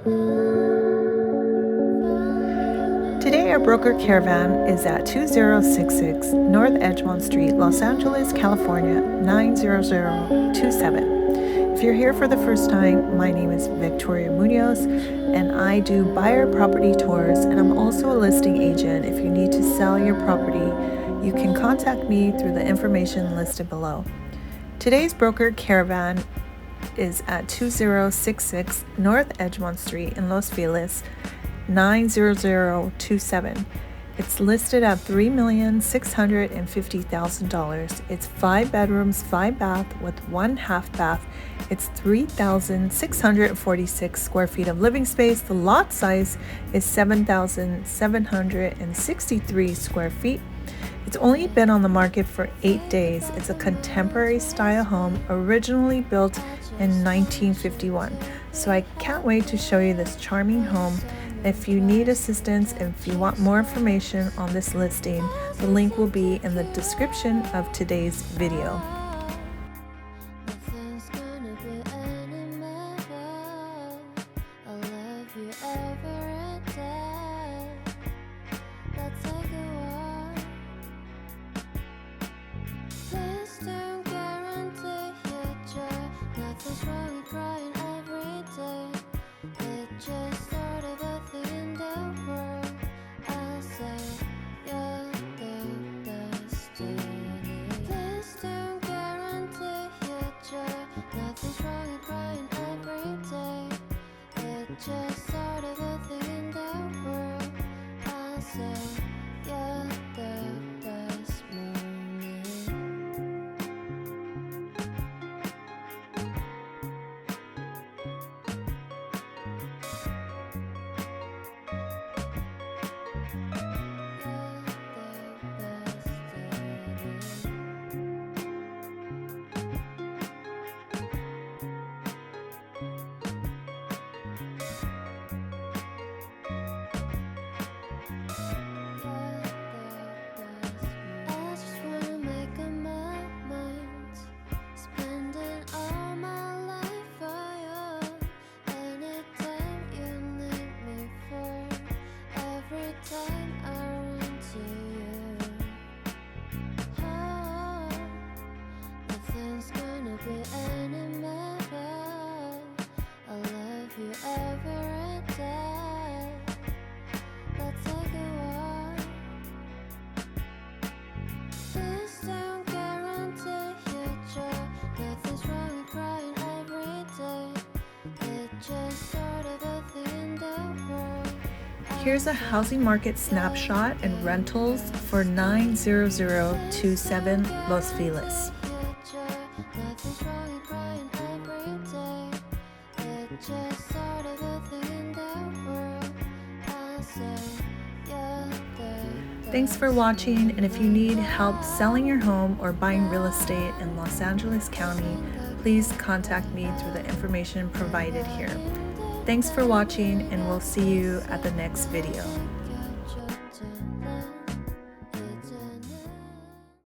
Today our broker caravan is at 2066 North Edgemont Street, Los Angeles, California 90027. If you're here for the first time, my name is Victoria.Munoz and I do buyer property tours, and I'm also a listing agent. If you need to sell your property, you can contact me through the information listed below. Today's broker caravan is at 2066 North Edgemont Street in Los Feliz 90027. It's listed at $3,650,000. It's 5 bedrooms, 5 bath with 1 half bath. It's 3,646 square feet of living space. The lot size is 7,763 square feet. It's only been on the market for 8 days. It's a contemporary style home originally built in 1951. So I can't wait to show you this charming home. If you need assistance, if you want more information on this listing, the link will be in the description of today's video. Just sort of a thing in the world. I'll say you're the best moment. Here's a housing market snapshot and rentals for 90027 Los Feliz. Thanks for watching, and if you need help selling your home or buying real estate in Los Angeles County, please contact me through the information provided here. Thanks for watching, and we'll see you at the next video.